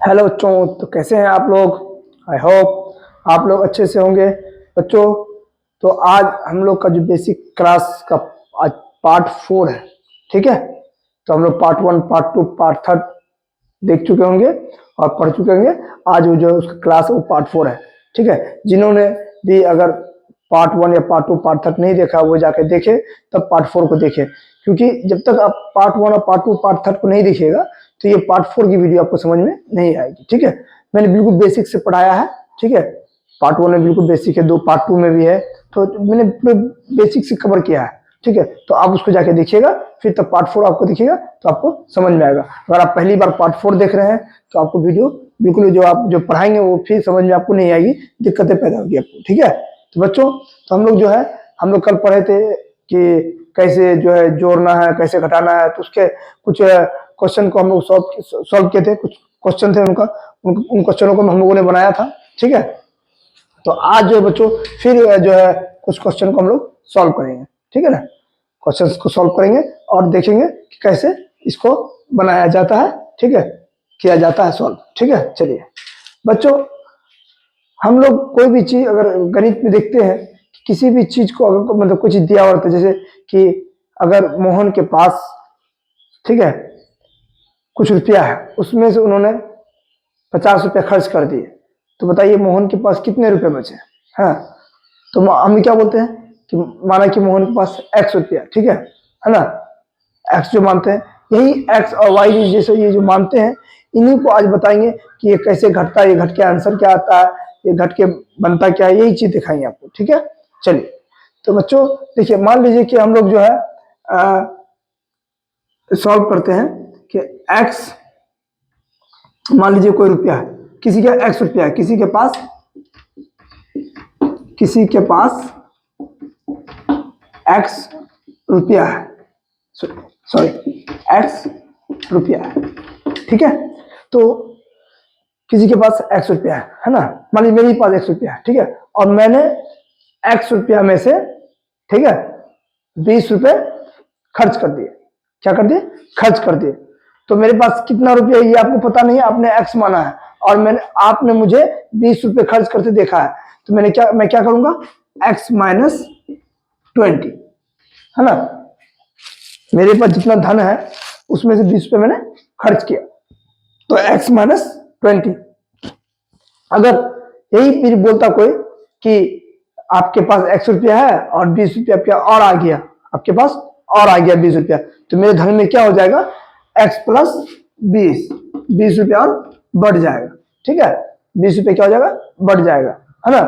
Hello बच्चों, तो कैसे हैं आप लोग। आई होप आप लोग अच्छे से होंगे बच्चों। तो आज हम लोग का जो बेसिक क्लास का आज पार्ट 4 है, ठीक है। तो हम लोग पार्ट 1, पार्ट 2, पार्ट 3 देख चुके होंगे और पढ़ चुके होंगे। आज वो जो उसका क्लास है वो पार्ट 4 है, ठीक है। जिन्होंने भी अगर पार्ट 1 या पार्ट 2, पार्ट 3 नहीं देखा वो जाके देखे, तब पार्ट 4 को देखे। क्योंकि जब तक आप पार्ट 1 और पार्ट 2, पार्ट 3 को नहीं देखिएगा तो ये पार्ट 4 की वीडियो आपको समझ में नहीं आएगी, ठीक है। मैंने बिल्कुल बेसिक से पढ़ाया है, ठीक है। पार्ट 1 में बिल्कुल बेसिक है, 2 पार्ट 2 में भी है, तो मैंने बेसिक से कवर किया है, ठीक है। तो आप उसको जाके देखिएगा, फिर तब पार्ट 4 आपको दिखेगा तो आपको समझ में आएगा। अगर आप पहली बार पार्ट 4 देख रहे हैं तो आपको वीडियो बिल्कुल जो आप जो पढ़ाएंगे वो फिर समझ में आपको नहीं आएगी, दिक्कतें पैदा होगी आपको, ठीक है। तो बच्चों, तो हम लोग जो है हम लोग कल पढ़े थे कि कैसे जो है जोड़ना है, कैसे घटाना है। तो उसके कुछ क्वेश्चन को हम लोग सॉल्व किए थे। कुछ क्वेश्चन थे उनका, उन क्वेश्चनों को हम लोगों ने बनाया था, ठीक है। तो आज जो है बच्चों फिर जो है कुछ क्वेश्चन को हम लोग सॉल्व करेंगे, ठीक है ना। क्वेश्चंस को सॉल्व करेंगे और देखेंगे कि कैसे इसको बनाया जाता है, ठीक है, किया जाता है सॉल्व, ठीक है। चलिए बच्चों, हम लोग कोई भी चीज अगर गणित में देखते हैं, किसी भी चीज को अगर मतलब कुछ दिया हुआ होता है, जैसे कि अगर मोहन के पास, ठीक है, कुछ रुपया है, उसमें से उन्होंने 50 रुपया खर्च कर दिए, तो बताइए मोहन के पास कितने रुपए बचे। हाँ, तो हम क्या बोलते हैं कि माना कि मोहन के पास x रुपया, ठीक है ना। x जो मानते हैं, यही x और y जैसे ये जो मानते हैं, इन्हीं को आज बताएंगे कि ये कैसे घटता है, ये घट के आंसर क्या आता है, ये घट के बनता क्या है, यही चीज दिखाएंगे आपको, ठीक है। चलिए तो बच्चों देखिए, मान लीजिए कि हम लोग जो है सॉल्व करते हैं कि x, मान लीजिए कोई रुपया है, किसी का x रुपया है, किसी के पास x रुपया है, सॉरी x रुपया है, ठीक है। तो किसी के पास x रुपया है ना, मान लीजिए मेरे पास x रुपया है, ठीक है, और मैंने x रुपया में से, ठीक है, 20 रुपए खर्च कर दिए। क्या कर दिए? खर्च कर दिए। तो मेरे पास कितना रुपया है ये आपको पता नहीं है, आपने x माना है और आपने मुझे 20 रुपए खर्च करते देखा है। तो मैं क्या करूंगा, x माइनस 20, है ना। मेरे पास जितना धन है उसमें से 20 रुपए मैंने खर्च किया, तो x माइनस 20। अगर यही फिर बोलता कोई कि आपके पास x रुपया है और 20 रुपया और आ गया, आपके पास और आ गया 20 रुपया, तो मेरे धन में क्या हो जाएगा, x प्लस 20 रुपया और बढ़ जाएगा, ठीक है। 20 रुपया क्या हो जाएगा, बढ़ जाएगा, है ना।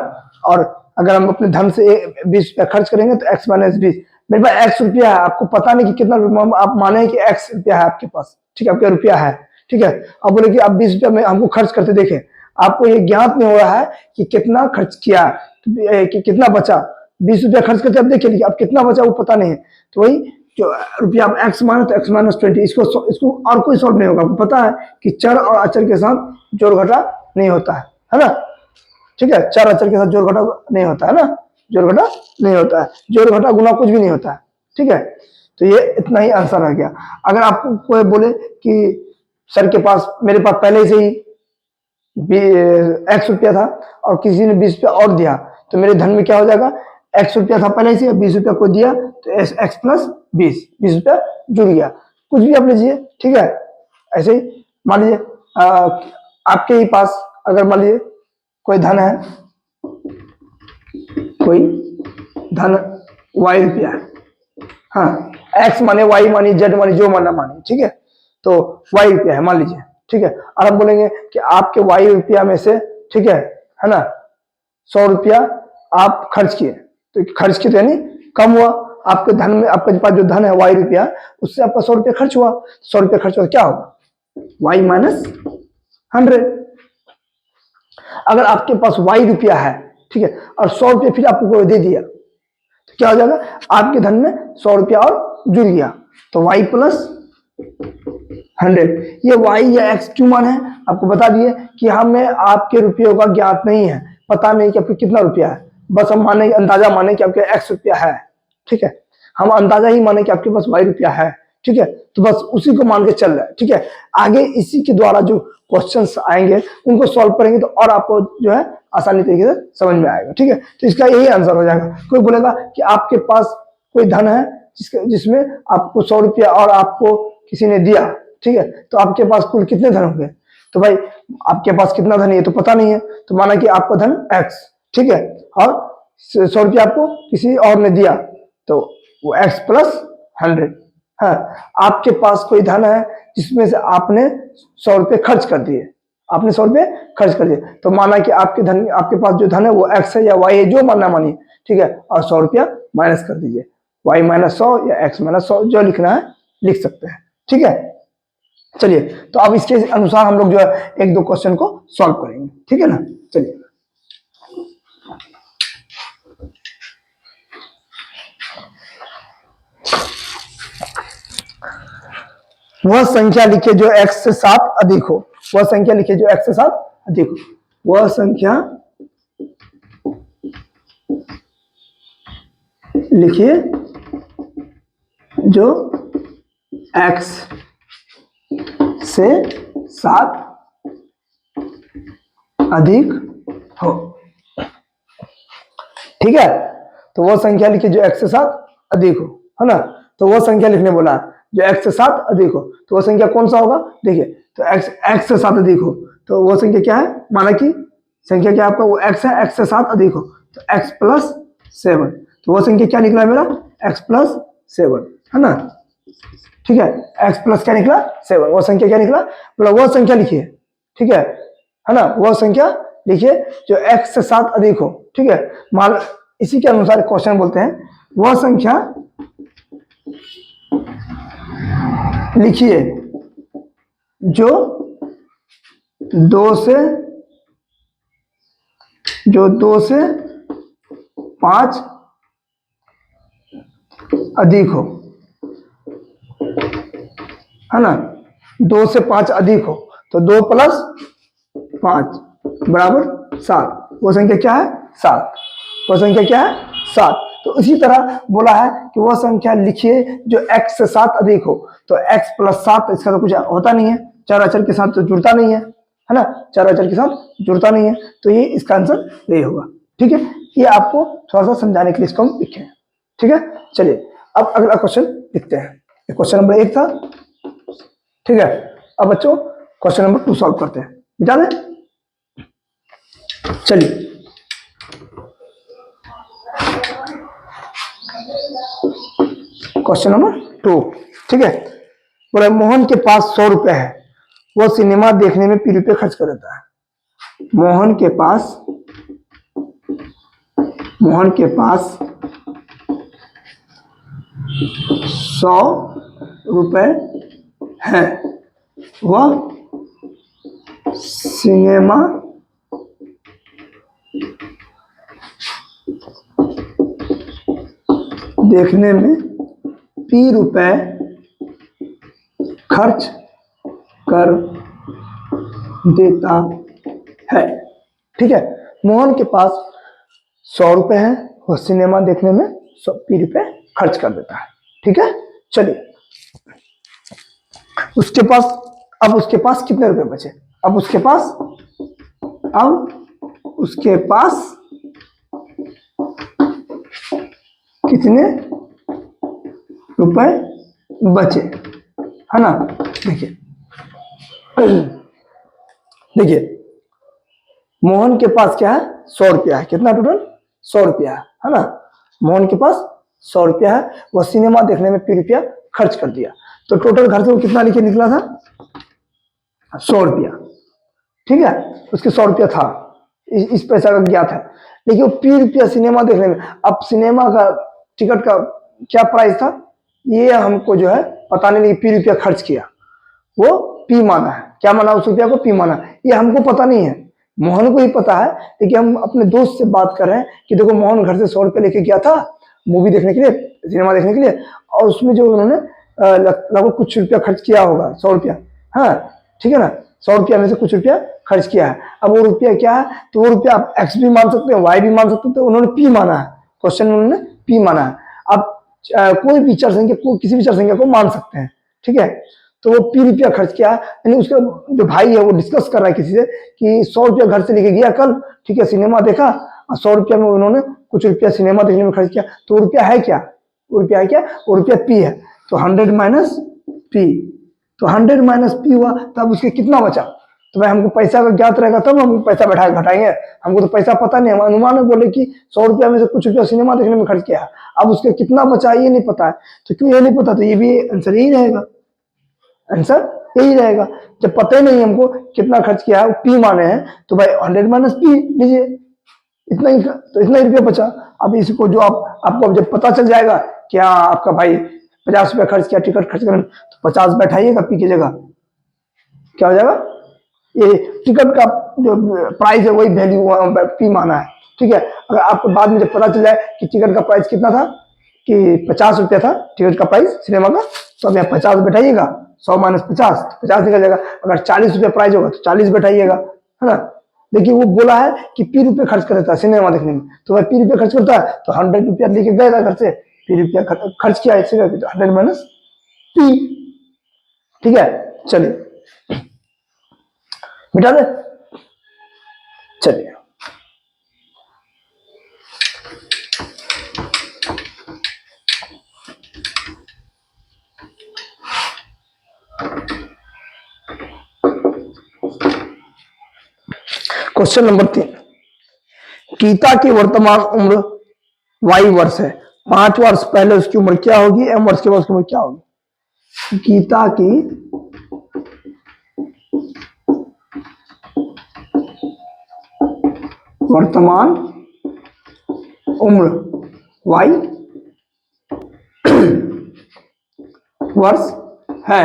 और अगर हम अपने धन से 20 रुपया खर्च करेंगे तो x माइनस 20, मेरे पास x रुपया है, आपको पता नहीं कि कितना, आप माने कि x रुपया है आपके पास, ठीक है, आपका रुपया है, ठीक है। अब बोले कि आप 20 रुपया में हमको खर्च करते देखें, आपको ये ज्ञात नहीं हो रहा है कि कितना खर्च किया, कि कितना बचा। 20 रुपया खर्च करते आप देखिए, अब कितना बचा वो पता नहीं है। तो वही जो रुपया आप x मानो तो x माइनस 20, इसको और कोई सॉल्व नहीं होगा। आपको पता है कि चर और अचर के साथ जोड़ घटा नहीं होता है ना, ठीक है। चर अचर के साथ जोड़ घटा नहीं होता है ना, जोड़ घटा नहीं होता है, जोड़ घटा गुना कुछ भी नहीं होता है, ठीक है। तो ये इतना ही आंसर रह गया। अगर आपको कोई बोले कि सर के पास, मेरे पास पहले से ही x रुपया था और किसी ने 20 रुपया और दिया, तो मेरे धन में क्या हो जाएगा, x रुपया था पहले से, 20 रुपया को दिया तो x प्लस 20 रुपया जुड़ गया। कुछ भी आप लीजिए, ठीक है। ऐसे ही मान लीजिए आपके ही पास अगर मान लीजिए कोई धन है, कोई धन y रुपया है, हाँ, x माने y माने z माने जो माना माने, ठीक है। तो y रुपया है मान लीजिए, ठीक है। और हम बोलेंगे कि आपके y रुपया में से, ठीक है ना, 100 रुपया आप खर्च किए, तो खर्च किए तो यानी कम हुआ। आपके धन में, आपके पास जो धन है y रुपया, उससे आपका 100 रुपया खर्च हुआ, 100 रुपया खर्च हुआ, क्या होगा, y माइनस 100। अगर आपके पास y रुपया है, ठीक है, और 100 रुपया फिर आपको कोई दे दिया, तो क्या हो जाएगा, आपके धन में 100 रुपया और जुड़ गया, तो y प्लस 100। ये y या x क्यों मान है, आपको बता दिए कि हमें आपके रुपयों का ज्ञात नहीं है, पता नहीं कि आपके कितना रुपया है, बस हम माने, अंदाजा माने कि आपके x रुपया है, ठीक है। हम अंदाजा ही माने कि आपके पास y रुपया है, ठीक है, तो बस उसी को मान के चल रहा है। ठीक है, आगे इसी के द्वारा जो क्वेश्चंस आएंगे उनको सॉल्व करेंगे तो और आपको जो है आसानी तरीके से समझ में आएगा। ठीक है, तो इसका यही आंसर हो जाएगा। कोई बोलेगा कि आपके पास कोई धन है जिसमें आपको 100 रुपया और आपको किसी ने दिया, ठीक है, तो आपके पास कुल कितने धन होंगे? तो भाई आपके पास कितना धन है तो पता नहीं है, तो माना कि आपका धन x, ठीक है, और 100 रुपया आपको किसी और ने दिया तो वो x प्लस 100। हाँ, आपके पास कोई धन है जिसमें से आपने 100 रुपये खर्च कर दिए, आपने 100 रुपये खर्च कर दिए, तो माना कि आपके पास जो धन है वो x है या y है, जो मानना मानिए, ठीक है, और 100 रुपया माइनस कर दीजिए, y माइनस 100 या x माइनस 100 जो लिखना है लिख सकते हैं। ठीक है, चलिए तो अब इसके अनुसार हम लोग जो है एक दो क्वेश्चन को सॉल्व करेंगे। ठीक है ना, चलिए वह संख्या लिखे जो x से 7 अधिक हो, वह संख्या लिखे जो x से 7 अधिक हो, वह संख्या लिखिए जो x से 7 अधिक हो। ठीक है, तो वह संख्या लिखिए जो x से 7 अधिक हो, है ना, तो वह संख्या लिखने बोला जो x से 7 अधिक हो, तो वह संख्या कौन सा होगा? देखिए, तो x से 7 अधिक हो तो वह संख्या क्या है? माना कि संख्या क्या आपका वो x है, x से 7 अधिक हो तो x प्लस 7, तो वह संख्या क्या निकला मेरा? x प्लस 7, है ना। ठीक है, x प्लस क्या निकला? 7, वह संख्या क्या निकला? बोला वह संख्या लिखिए, ठीक है ना, वह संख्या लिखिए जो x से 7 अधिक हो। ठीक है, मान इसी के अनुसार क्वेश्चन बोलते हैं वह संख्या लिखिए जो 2 से 5 अधिक हो, है ना, 2 से 5 अधिक हो, तो 2 प्लस 5 बराबर 7, वो संख्या क्या है? 7, वो संख्या क्या है? 7। तो इसी तरह बोला है कि वह संख्या लिखिए जो x से 7 अधिक हो, तो x प्लस 7 इसका तो कुछ होता नहीं है, चार अचर के साथ तो जुड़ता नहीं है ना, चार अचर के साथ जुड़ता नहीं है, तो ये इसका आंसर यही होगा। ठीक है, ये आपको थोड़ा सा समझाने के लिए इसको हम लिखे हैं। ठीक है, चलिए अब अगला क्वेश्चन लिखते हैं। क्वेश्चन नंबर 1 था, ठीक है, अब बच्चों क्वेश्चन नंबर 2 सॉल्व करते हैं, मिटा दें। चलिए क्वेश्चन नंबर 2, ठीक है, बोले मोहन के पास 100 रुपए है, वह सिनेमा देखने में 20 रुपये खर्च कर देता है। मोहन के पास 100 रुपए है, वह सिनेमा देखने में 20 रुपए खर्च कर देता है। ठीक है, मोहन के पास 100 रुपए है, वह सिनेमा देखने में 20 रुपए खर्च कर देता है। ठीक है, चलिए उसके पास कितने रुपए बचे? अब उसके पास कितने रुपए बचे, है ना। देखिए मोहन के पास क्या है? 100 रुपया है। कितना टोटल? 100 रुपया है ना। मोहन के पास 100 रुपया है, वह सिनेमा देखने में 20 रुपया खर्च कर दिया, तो टोटल घर से वो कितना लिखे निकला था? 100 रुपया। ठीक है, उसके 100 रुपया था, इस पैसा का ज्ञात है, लेकिन वो 20 रुपया सिनेमा देखने में, अब सिनेमा का टिकट का क्या प्राइस था ये हमको जो है पता नहीं, 20 रुपया खर्च किया, वो पी माना है। क्या माना? उस रुपया को पी माना, ये हमको पता नहीं है, मोहन को ही पता है। लेकिन हम अपने दोस्त से बात कर रहे हैं कि देखो मोहन घर से 100 रुपया लेके गया था मूवी देखने के लिए, सिनेमा देखने के लिए, और उसमें जो उन्होंने लगभग कुछ रुपया खर्च किया होगा, 100 रुपया। हाँ ठीक है ना, 100 रुपया में से कुछ रुपया खर्च किया है। अब वो रुपया क्या है? तो वो रुपया आप एक्स भी मान सकते हैं, वाई भी मान सकते हैं, तो उन्होंने पी माना है, क्वेश्चन में उन्होंने पी माना है। अब कोई भी चर संख्या को, किसी भी चर संख्या को मान सकते हैं, ठीक है। तो वो पी रुपया खर्च किया, यानी उसका जो भाई है वो डिस्कस कर रहा है किसी से कि 100 रुपया घर से लेके गया कल, ठीक है, सिनेमा देखा, और 100 रुपया में उन्होंने कुछ रुपया सिनेमा देखने में खर्च किया, तो वो रुपया है क्या, वो रुपया है क्या, वो रुपया पी है। तो 100 माइनस पी, तो 100 माइनस पी हुआ, तब उसके कितना बचा। तो भाई हमको पैसा का ज्ञात रहेगा तब हम पैसा बैठा घटाएंगे, हमको तो पैसा पता नहीं, हम अनुमान में बोले कि 100 रुपया में से कुछ रुपया सिनेमा देखने में खर्च किया, अब उसके कितना बचा ये नहीं पता है। तो क्यों ये नहीं पता, तो ये भी आंसर यही रहेगा, आंसर यही रहेगा। जब पता ही नहीं हमको कितना खर्च किया है, पी माने हैं, तो भाई 100 माइनस पी लीजिए, इतना ही, तो इतना ही रुपया बचा। अब इसको जो आपको जब पता चल जाएगा कि हाँ आपका भाई 50 रुपया खर्च किया टिकट खर्च करने, तो 50 बैठाइएगा पी की जगह, क्या हो जाएगा, ये टिकट का जो प्राइस है वही वैल्यू पी माना है, ठीक है। अगर आपको बाद में जब पता चल जाए कि टिकट का प्राइस कितना था, कि 50 रुपया था टिकट का प्राइस सिनेमा का, तो अब यहाँ 50 बैठाइएगा, 100 माइनस 50, तो 50 निकल जाएगा। अगर 40 रुपया प्राइस होगा तो 40 बैठाइएगा, है ना। देखिए वो बोला है कि पी रुपये खर्च करता है सिनेमा देखने में, तो भाई पी रुपये खर्च करता है, तो 100 रुपया लेके गया था घर से, पी रुपया खर्च किया इससे, तो 100 माइनस पी, ठीक है। चलिए मिटा दे, चलिए क्वेश्चन नंबर 3, गीता की वर्तमान उम्र वाई वर्ष है, 5 वर्ष पहले उसकी उम्र क्या होगी, एम वर्ष के बाद उसकी उम्र क्या होगी। गीता की वर्तमान उम्र वाई वर्ष है,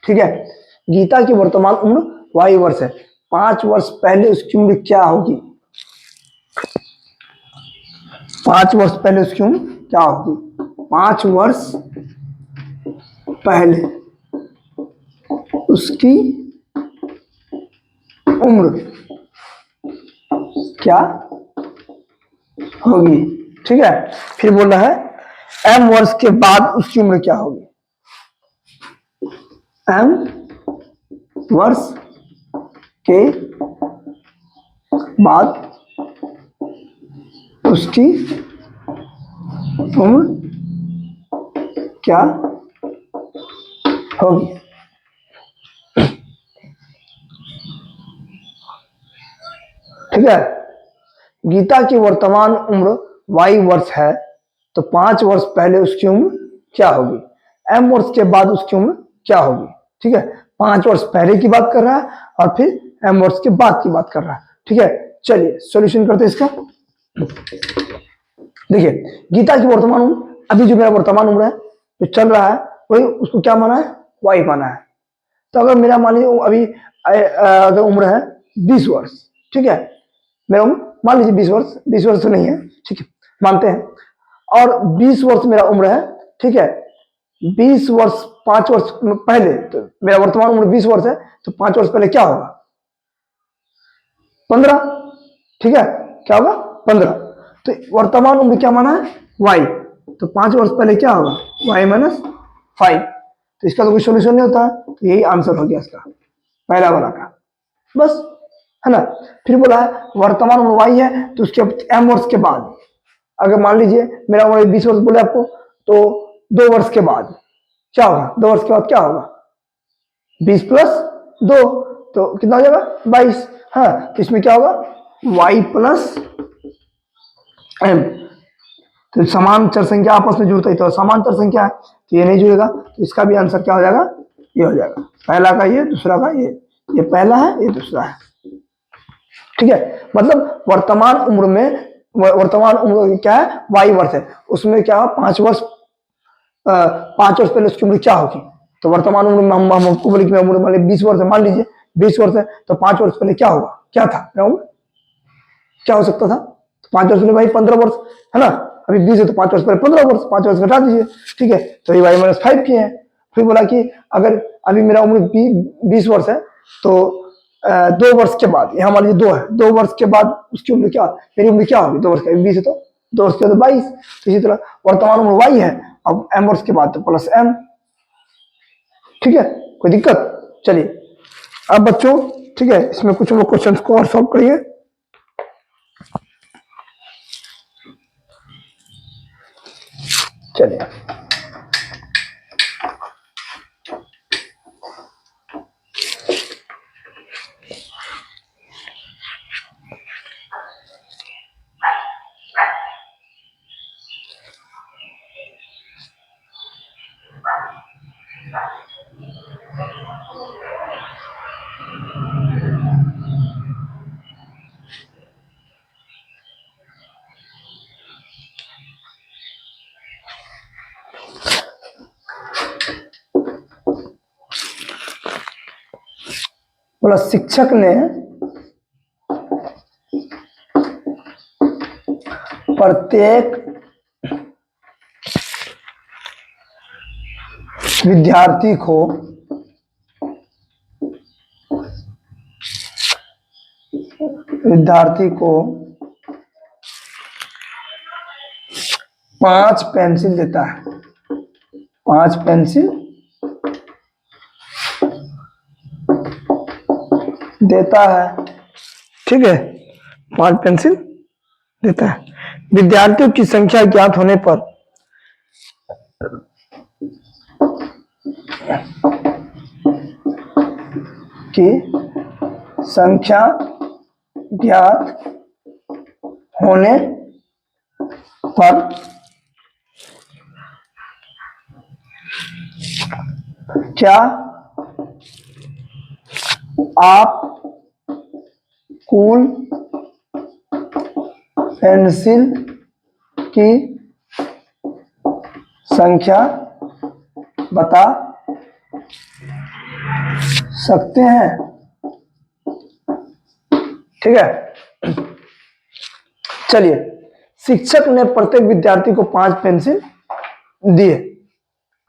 ठीक है। गीता की वर्तमान उम्र वाई वर्ष है, 5 वर्ष पहले उसकी उम्र क्या होगी, 5 वर्ष पहले उसकी उम्र क्या होगी, 5 वर्ष पहले उसकी उम्र क्या होगी, ठीक है। फिर बोल रहा है एम वर्ष के बाद उसकी उम्र क्या होगी, एम वर्ष के बाद उसकी उम्र क्या होगी, ठीक है। गीता की वर्तमान उम्र वाई वर्ष है, तो 5 वर्ष पहले उसकी उम्र क्या होगी, एम वर्ष के बाद उसकी उम्र क्या होगी, ठीक है। 5 वर्ष पहले की बात कर रहा है और फिर एम वर्ष के बाद की बात कर रहा है, ठीक है। चलिए सॉल्यूशन करते हैं इसका। देखिए गीता की वर्तमान उम्र, अभी जो मेरा वर्तमान उम्र है जो चल रहा है वही उसको क्या माना है, वाई माना है। तो अगर मेरा मान लीजिए अभी अगर उम्र है 20 वर्ष, ठीक है, मेरा उम्र मान लीजिए 20 वर्ष, 20 वर्ष तो नहीं है, ठीक है, मानते हैं, और 20 वर्ष मेरा उम्र है, ठीक है। 20 वर्ष 5 वर्ष पहले, तो मेरा वर्तमान उम्र 20 वर्ष है, तो 5 वर्ष पहले क्या होगा, 15, ठीक है, क्या होगा 15। तो वर्तमान उम्र क्या माना है, वाई, तो 5 वर्ष पहले क्या होगा, वाई माइनस 5। तो इसका तो कोई सोल्यूशन नहीं होता है, तो यही आंसर हो गया इसका पहला वाला का, बस, है ना। फिर बोला है वर्तमान उम्र वाई है, तो उसके एम वर्ष के बाद, अगर मान लीजिए मेरा उम्र 20 वर्ष बोले आपको, तो 2 वर्ष के बाद क्या होगा, 2 वर्ष के बाद क्या होगा, 20 प्लस 2, तो कितना हो जाएगा 22, हाँ। तो इसमें क्या होगा, y प्लस एम, तो समान चर संख्या आपस में जुड़ता है, तो समान चर संख्या है तो ये नहीं जुड़ेगा, तो इसका भी आंसर क्या हो जाएगा, ये हो जाएगा, पहला का ये, दूसरा का ये पहला है, ये दूसरा है, ठीक है। मतलब वर्तमान उम्र में, वर्तमान उम्र क्या है, वाई वर्ष है, उसमें क्या हो 5 वर्ष 5 वर्ष पहले उसकी उम्र क्या होगी। तो वर्तमान उम्र में हम आपको बोले कि उम्र मान लीजिए 20 वर्ष है, मान लीजिए 20 वर्ष है, तो 5 वर्ष पहले क्या होगा, क्या था मेरा उम्र, क्या हो सकता था, तो 5 वर्ष पहले भाई 15 वर्ष है ना, अभी 20 है तो 5 वर्ष पहले 15 वर्ष, 5 वर्ष घटा दीजिए, ठीक है। तो ये वाई माइनस 5 किए हैं। फिर बोला कि अगर अभी मेरा उम्र 20 वर्ष है, तो 2 वर्ष के बाद, यहाँ मान लीजिए 2 है, 2 वर्ष के बाद उसकी उम्र क्या, मेरी उम्र क्या होगी, 2 वर्ष का 20 है तो 2 वर्ष के बाद 22। तो इसी तरह वर्तमान उम्र वाई है, अब एम वर्ष के बाद तो प्लस एम, ठीक है, कोई दिक्कत? चलिए अब बच्चों, ठीक है, इसमें कुछ लोग क्वेश्चन को और सॉल्व करिए। चलिए बोला शिक्षक ने प्रत्येक विद्यार्थी को विद्यार्थी को 5 पेंसिल देता है, 5 पेंसिल देता है, ठीक है, 5 पेंसिल देता है। विद्यार्थियों की संख्या ज्ञात होने पर की संख्या ज्ञात होने पर क्या आप कुल पेंसिल की संख्या बता सकते हैं? ठीक है, चलिए शिक्षक ने प्रत्येक विद्यार्थी को 5 पेंसिल दिए।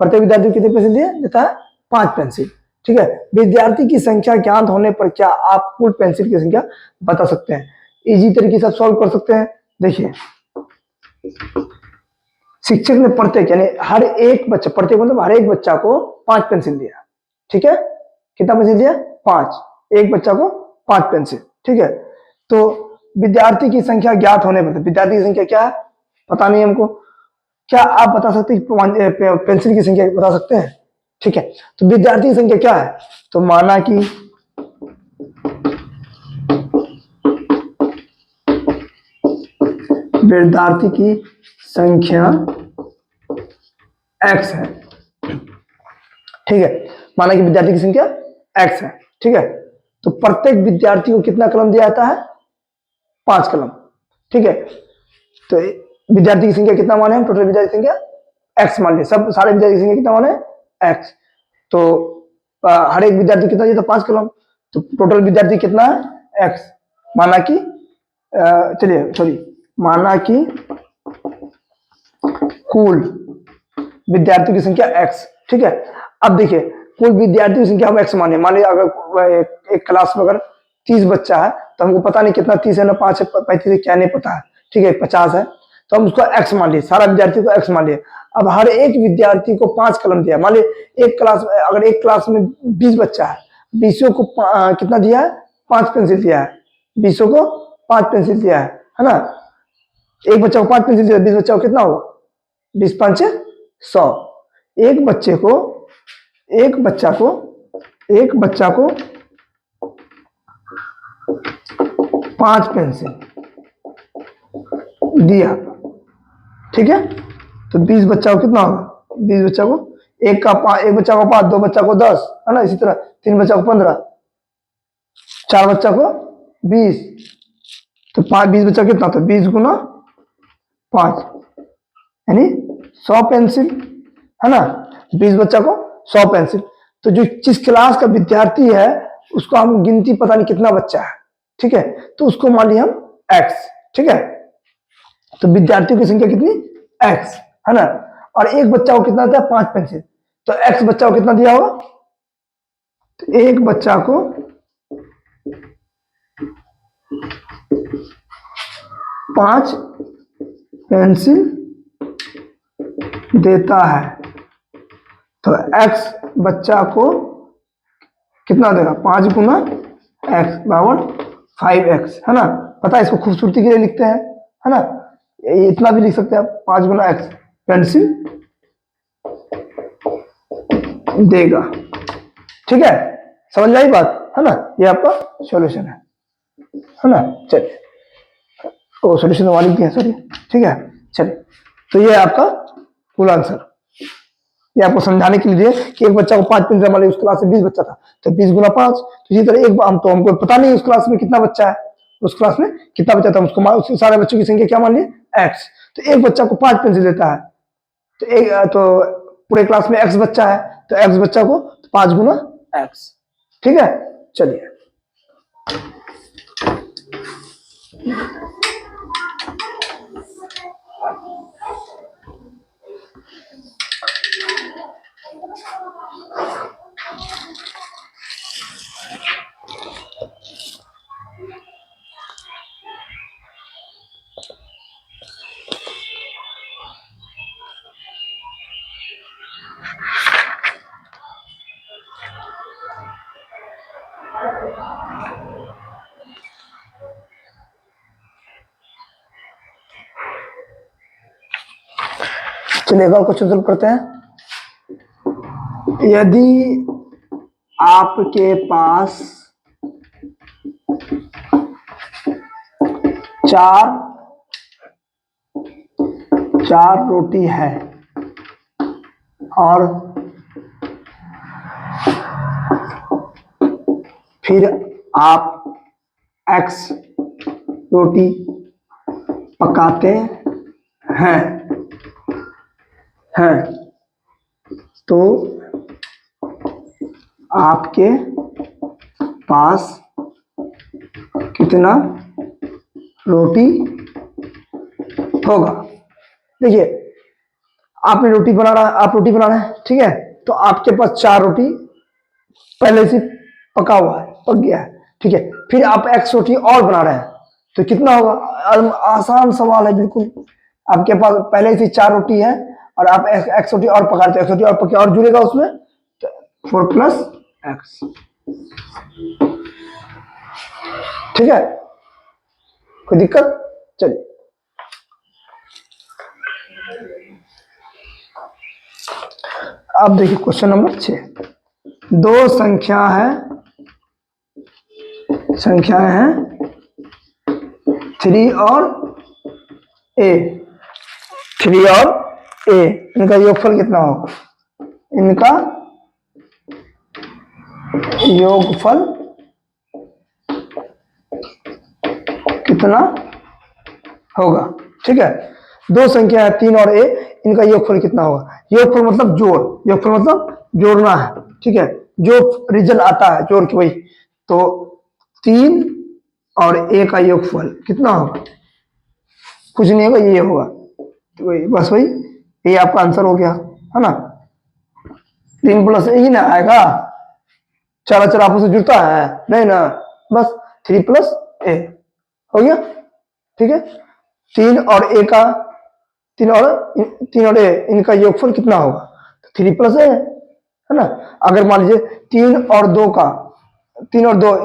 प्रत्येक विद्यार्थी को कितने पेंसिल दिए? देता है 5 पेंसिल। ठीक है, विद्यार्थी की संख्या ज्ञात होने पर क्या आप कुल पेंसिल की संख्या बता सकते हैं? इजी तरीके से सॉल्व कर सकते हैं। देखिए शिक्षक ने प्रत्येक यानी हर एक बच्चा, प्रत्येक मतलब हर एक बच्चा को 5 पेंसिल दिया। ठीक है, कितना पेंसिल दिया? 5, एक बच्चा को 5 पेंसिल। ठीक है, तो विद्यार्थी की संख्या ज्ञात होने पर, विद्यार्थी की संख्या क्या है पता नहीं हमको, क्या आप बता सकते हैं? पेंसिल की संख्या बता सकते हैं? ठीक है, तो विद्यार्थी की संख्या क्या है? तो माना कि विद्यार्थी की संख्या x है। ठीक है, माना कि विद्यार्थी की संख्या x है। ठीक है, तो प्रत्येक विद्यार्थी को कितना कलम दिया जाता है? 5 कलम। ठीक है, तो विद्यार्थी की संख्या कितना माने हम? टोटल विद्यार्थी की संख्या x मान लिया, सब सारे विद्यार्थी की संख्या कितना माने? x। तो हर एक विद्यार्थी कितना दिया था? 5 कलम। तो टोटल विद्यार्थी कितना है? x। माना कि चलिए सॉरी, माना कि कुल विद्यार्थियों की संख्या x। ठीक है, अब देखिए कुल विद्यार्थियों की संख्या हम x माने। मान लीजिए अगर एक क्लास में अगर 30 बच्चा है तो हमको पता नहीं कितना 30 है ना 5 है 35 है क्या नहीं पता है। ठीक है, 50 है तो हम उसको x मान लिए, सारा विद्यार्थी को x मान लिए। अब हर एक विद्यार्थी को 5 कलम दिया। मान लीजिए एक क्लास में, अगर एक क्लास में 20 बच्चा है, 20 को कितना दिया है? 5 पेंसिल दिया है। 20 को 5 पेंसिल दिया है ना? एक बच्चा को 5 पेंसिल दिया, 20 बच्चा को कितना होगा? 20 5 100। एक बच्चे को एक बच्चा को 5 पेंसिल दिया। ठीक है, तो 20 बच्चा को कितना होगा? 20 बच्चा को एक बच्चा को 5, 2 बच्चा को 10 है ना, इसी तरह 3 बच्चा को 15, 4 बच्चा को 20, तो 20 बच्चा कितना? तो 20 गुना 5 यानी 100 पेंसिल है ना। 20 बच्चा को 100 पेंसिल। तो जो जिस क्लास का विद्यार्थी है उसको हम गिनती पता नहीं कितना बच्चा है। ठीक है, तो उसको मान लिया हम x। ठीक है, तो विद्यार्थियों की संख्या कितनी? x है ना, और एक बच्चा को कितना था? 5 पेंसिल। तो x बच्चा को कितना दिया होगा? तो एक बच्चा को 5 पेंसिल देता है। तो x बच्चा को कितना देगा, 5 गुना एक्स बराबर 5x, है ना। पता है, इसको खूबसूरती के लिए लिखते हैं, है ना। ये इतना भी लिख सकते हैं आप, 5 गुना एक्स पेंसिल देगा। ठीक है, समझ आई बात, है ना। ये आपका सॉल्यूशन है ना। चलिए, ओ सॉल्यूशन तो वाली है, सॉरी। ठीक है, चलिए, तो ये आपका फुल आंसर। ये आपको समझाने के लिए कि एक बच्चा को 5 पेंसिल, हमारे उस क्लास में 20 बच्चा था, तो 20 गुना 5। तो इसी तरह एक हम तो हमको पता नहीं उस क्लास में कितना बच्चा है, उस क्लास में कितना बच्चा था, उसको उसके सारे बच्चों की संख्या क्या मान लिए, एक्स। तो एक बच्चा को 5 पेंसिल देता है, तो एक तो पूरे क्लास में एक्स बच्चा है, तो एक्स बच्चा को 5 गुना एक्स। ठीक है, चलिए। चलिए एक और क्वेश्चन सॉल्व करते हैं। यदि आपके पास 4 रोटी है और फिर आप x रोटी पकाते हैं तो आपके पास कितना रोटी होगा। देखिए, आपने रोटी बना रहा है, आप रोटी बना रहे हैं, ठीक है। तो आपके पास 4 रोटी पहले से पका हुआ है, पक गया है, ठीक है। फिर आप x रोटी और बना रहे हैं, तो कितना होगा। आसान सवाल है बिल्कुल। आपके पास पहले से 4 रोटी है और आप x रोटी और पका रहे, x रोटी और पके और जुड़ेगा उसमें, तो 4 + x। ठीक है, कोई दिक्कत। चलिए, अब देखिए क्वेश्चन नंबर 6। 2 संख्याएं हैं 3 और a। 3 और a, इनका योगफल कितना होगा। इनका योगफल कितना होगा। ठीक है, 2 संख्या है 3 और a, इनका योगफल कितना होगा। योगफल मतलब जोड़, योगफल मतलब जोड़ना है, ठीक है। जो रिजल्ट आता है जोड़ के वही, तो 3 और a का योगफल कितना होगा, कुछ नहीं होगा, ये होगा, तो वही बस वही, ये आपका आंसर हो गया, है ना। 3 + a ही ना आएगा, चार आपस में जुड़ता है नहीं ना, बस 3 + a हो गया। ठीक है, 3 और a का 3 और a, इनका योगफल कितना होगा, 3 + a है ना। अगर मान लीजिए 3 और 2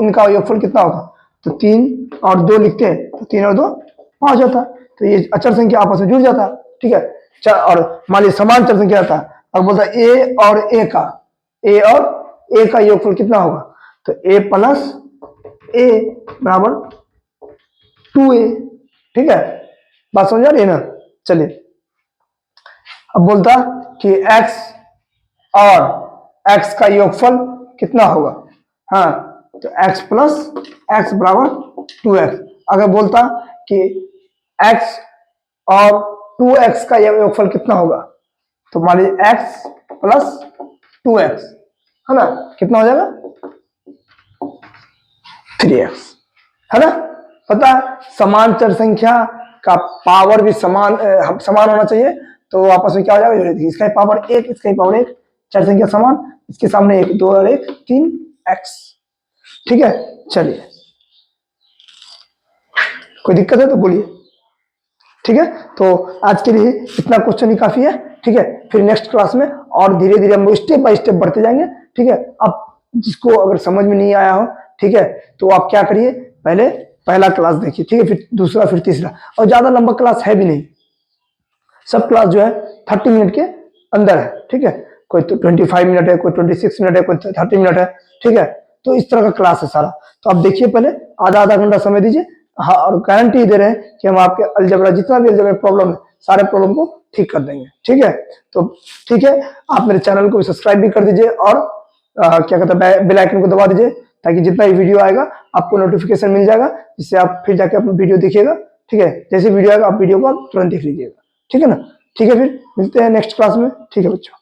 इनका योगफल कितना होगा, तो 3 और 2 लिखते हैं, तो 3 और 2 5 होता, तो ये अचर संख्या आपस में जुड़ जाता। ठीक है, और मान लीजिए समान चर संख्या आता, अब बोलता है a और a का योगफल कितना होगा, तो a + a बराबर 2a। ठीक है, बात समझ आ रही है ना। चलिए, अब बोलता कि x और x का योगफल कितना होगा, हाँ, तो x + x बराबर 2x। अगर बोलता कि x और 2x का योगफल कितना होगा, तो मान लीजिए x + 2x, है ना, कितना हो जाएगा 3x, है ना। पता है, समान चर संख्या का पावर भी समान होना चाहिए, तो आपस में क्या हो जाएगा, इसका पावर 1, इसका पावर 1, चर संख्या समान, इसके सामने 1, 2 और 1 3x। ठीक है, चलिए, कोई दिक्कत है तो बोलिए। ठीक है, तो आज के लिए इतना क्वेश्चन ही काफी है। ठीक है। फिर नेक्स्ट क्लास में और धीरे धीरे हम लोग स्टेप बाय स्टेप बढ़ते जाएंगे, ठीक है। अब जिसको अगर समझ में नहीं आया हो, ठीक है, तो आप क्या करिए, पहले पहला क्लास देखिए, ठीक है, फिर दूसरा, फिर तीसरा, और ज्यादा लंबा क्लास है भी नहीं, सब क्लास जो है 30 मिनट के अंदर है, ठीक है। कोई तो 25 मिनट है, कोई 26 मिनट है, कोई 30 मिनट है, ठीक है। तो इस तरह का क्लास है सारा। तो आप देखिए, पहले आधा आधा घंटा समय दीजिए। हाँ, और गारंटी दे रहे हैं कि हम आपके अलजेब्रा जितना भी अलजेब्रा प्रॉब्लम है, सारे प्रॉब्लम को ठीक कर देंगे, ठीक है। तो ठीक है, आप मेरे चैनल को सब्सक्राइब भी कर दीजिए और क्या कहते हैं, बेल आइकन को दबा दीजिए, ताकि जितना भी वीडियो आएगा आपको नोटिफिकेशन मिल जाएगा, जिससे आप फिर जाके अपना वीडियो देखिएगा, ठीक है। जैसे वीडियो आएगा आप वीडियो को तुरंत देख लीजिएगा, ठीक है ना। ठीक है, फिर मिलते हैं नेक्स्ट क्लास में, ठीक है बच्चों।